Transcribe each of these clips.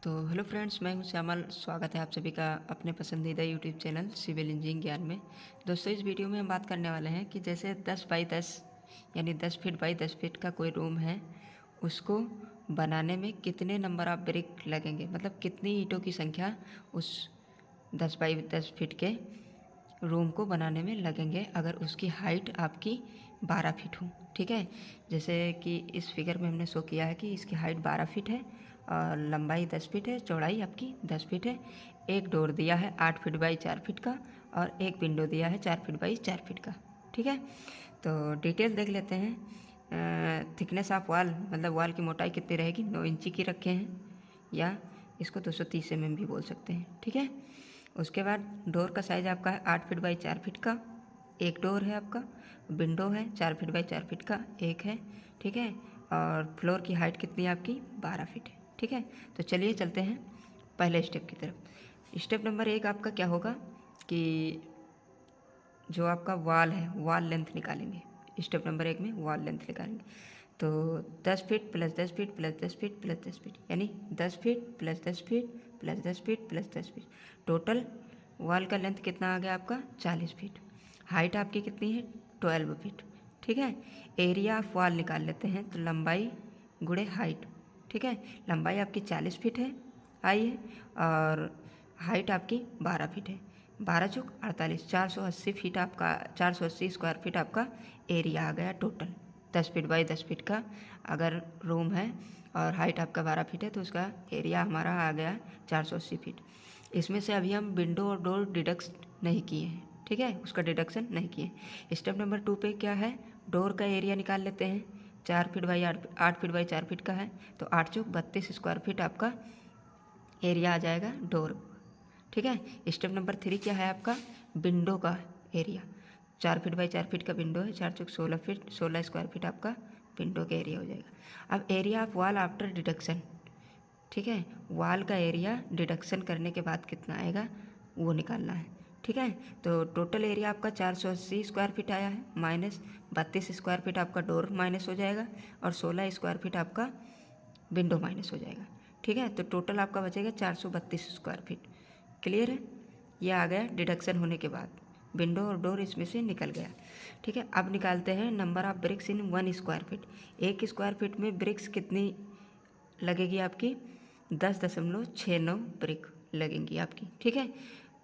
तो hello friends, मैं हूं श्यामल। स्वागत है आप सभी का अपने पसंदीदा यूट्यूब चैनल सिविल इंजीनियरिंग ज्ञान में। दोस्तों, इस वीडियो में हम बात करने वाले हैं कि जैसे 10 बाई 10 यानी 10 फीट बाई 10 फीट का कोई रूम है, उसको बनाने में कितने नंबर ऑफ ब्रिक लगेंगे, मतलब कितनी ईंटों की संख्या उस 10 बाई 10 फीट के रूम को बनाने में लगेंगे अगर उसकी हाइट आपकी 12 फीट हो। ठीक है, जैसे कि इस फिगर में हमने शो किया है कि इसकी हाइट 12 फीट है और लंबाई 10 फीट है, चौड़ाई आपकी 10 फीट है। एक डोर दिया है 8 फीट बाई 4 फीट का और एक विंडो दिया है 4 फीट बाई 4 फीट का। ठीक है, तो डिटेल देख लेते हैं। थिकनेस ऑफ वॉल, मतलब वॉल की मोटाई कितनी रहेगी, 9 इंची की रखे हैं, या इसको 230 mm भी बोल सकते हैं। ठीक है, उसके बाद डोर का साइज़ आपका है 8 फीट बाई 4 फीट का, एक डोर है आपका। विंडो है 4 फीट बाई 4 फीट का, एक है। ठीक है, और फ्लोर की हाइट कितनी है आपकी, 12 फीट है। ठीक है, तो चलिए चलते हैं पहले स्टेप की तरफ। स्टेप नंबर 1 आपका क्या होगा कि जो आपका वॉल है, वॉल लेंथ निकालेंगे। स्टेप नंबर 1 में वॉल लेंथ निकालेंगे, तो 10 feet plus 10 feet plus 10 feet plus 10 feet, यानी 10 feet plus 10 feet plus 10 feet plus 10 feet, total wall का लेंथ कितना आ गया आपका, 40 फीट। हाइट आपकी कितनी है, 12 फीट। ठीक है, एरिया ऑफ वॉल निकाल लेते हैं, तो लंबाई गुणे हाइट। ठीक है, लंबाई आपकी 40 फीट है, आई है, और हाइट आपकी 12 फीट है। 12 चौक 48, 480 फीट आपका, 480 स्क्वायर फीट आपका एरिया आ गया टोटल। 10 फीट बाई 10 फीट का अगर रूम है और हाइट आपका 12 फीट है तो उसका एरिया हमारा आ गया 480 फीट। इसमें से अभी हम विंडो और डोर डिडक्ट नहीं किए हैं। ठीक है, उसका डिडक्शन नहीं किए। स्टेप नंबर 2 पे क्या है, डोर का एरिया निकाल लेते हैं। 4 feet by 8 feet by 4 feet का है, तो 8 चौक 32 स्क्वायर फीट आपका एरिया आ जाएगा डोर। ठीक है, स्टेप नंबर 3 क्या है आपका, विंडो का एरिया। 4 फीट बाई 4 फीट का विंडो है, 4 चौक 16 फीट, 16 स्क्वायर फीट आपका विंडो का एरिया हो जाएगा। अब area of wall after deduction. ठीक है, वॉल का एरिया डिडक्शन करने के बाद कितना आएगा वो निकालना है। ठीक है, तो टोटल एरिया आपका 480 स्क्वायर फीट आया है, माइनस 32 स्क्वायर फीट आपका डोर माइनस हो जाएगा, और 16 स्क्वायर फीट आपका विंडो माइनस हो जाएगा। ठीक है, तो टोटल आपका बचेगा 432 स्क्वायर फीट। क्लियर है, ये आ गया डिडक्शन होने के बाद, विंडो और डोर इसमें से निकल गया। ठीक है, अब निकालते हैं number of BRICS in 1 square feet. 1 square feet में ब्रिक्स कितनी लगेगी आपकी, 10.69 ब्रिक लगेंगी आपकी। ठीक है,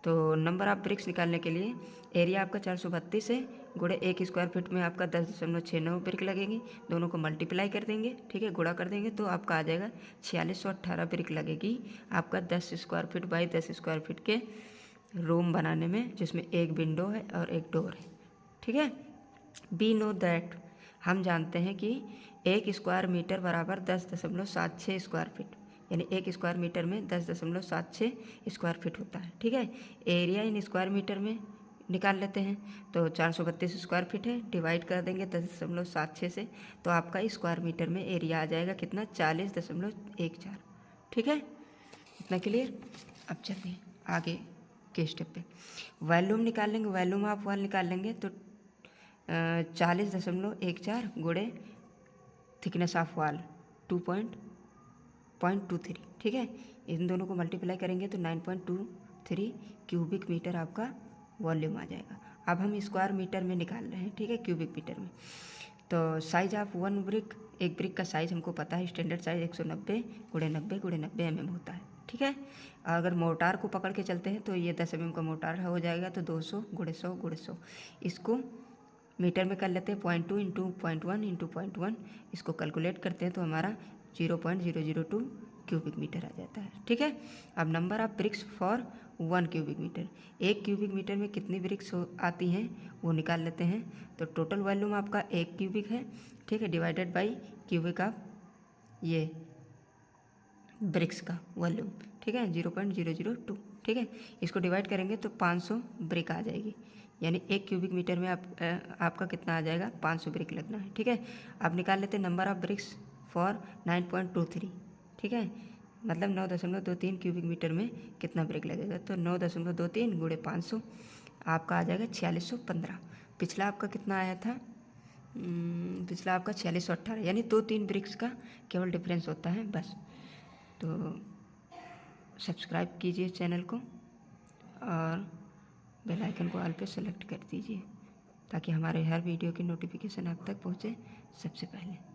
तो नंबर ऑफ ब्रिक्स निकालने के लिए एरिया आपका 432 है, गुणे 1 स्क्वायर फीट में आपका 10.69 ब्रिक लगेंगी, दोनों को मल्टीप्लाई कर देंगे। ठीक है, गुणा कर देंगे तो आपका आ जाएगा 4618 ब्रिक लगेगी आपका 10 square feet by 10 square feet के रूम बनाने में, जिसमें एक विंडो है और एक डोर है। ठीक है, वी नो दैट, हम जानते हैं कि 1 स्क्वायर मीटर बराबर 10.76 स्क्वायर फीट, यानी 1 स्क्वायर मीटर में 10.76 स्क्वायर फीट होता है। ठीक है, एरिया इन स्क्वायर मीटर में निकाल लेते हैं, तो 432 स्क्वायर फीट है, डिवाइड कर देंगे 10.76 से, तो आपका स्क्वायर मीटर में एरिया आ जाएगा कितना, 40.14। ठीक है, इतना क्लियर। अब चलिए आगे के स्टेप पे, वॉल्यूम निकाल लेंगे, वॉल्यूम ऑफ वॉल निकाल लेंगे, तो 40.14 गुणे थिकनेस ऑफ वॉल 2.23। ठीक है, इन दोनों को मल्टीप्लाई करेंगे तो 9.23 क्यूबिक मीटर आपका वॉल्यूम आ जाएगा। अब हम स्क्वायर मीटर में निकाल रहे हैं। ठीक है, क्यूबिक मीटर में, तो साइज ऑफ 1 ब्रिक, एक ब्रिक का साइज हमको पता है, स्टैंडर्ड साइज 190 गुणे 90 गुणे 90 mm होता है। ठीक है, अगर मोटार को पकड़ के चलते हैं तो ये 10 mm का मोटार हो जाएगा, तो 200 गुणे 100 गुणे 100, इसको मीटर में कर लेते हैं, 0.2 इंटू 0.1 इंटू 0.1, इसको कैलकुलेट करते हैं तो हमारा 0.002 क्यूबिक मीटर आ जाता है। ठीक है, अब number of bricks for 1 cubic metre, 1 cubic metre में कितनी ब्रिक्स आती हैं वो निकाल लेते हैं, तो टोटल वॉल्यूम आपका 1 क्यूबिक है। ठीक है, डिवाइडेड बाई क्यूबिक ऑफ ये ब्रिक्स का वॉल्यूम। ठीक है, 0.002। ठीक है, इसको डिवाइड करेंगे तो 500 ब्रिक आ जाएगी, यानी 1 क्यूबिक मीटर में आपका कितना आ जाएगा, 500 ब्रिक लगना है। ठीक है, अब निकाल लेते हैं नंबर ऑफ ब्रिक्स फॉर 9.23। ठीक है, मतलब 9.23 क्यूबिक मीटर में कितना ब्रिक लगेगा, तो 9.23 गुणे 500 आपका आ जाएगा 4615। पिछला आपका कितना आया था, पिछला आपका 4618, यानी 2-3 ब्रिक्स का केवल डिफरेंस होता है बस। तो सब्सक्राइब कीजिए चैनल को और बेल आइकन को ऑल पे सेलेक्ट कर दीजिए ताकि हमारे हर वीडियो की नोटिफिकेशन आप तक पहुँचे सबसे पहले।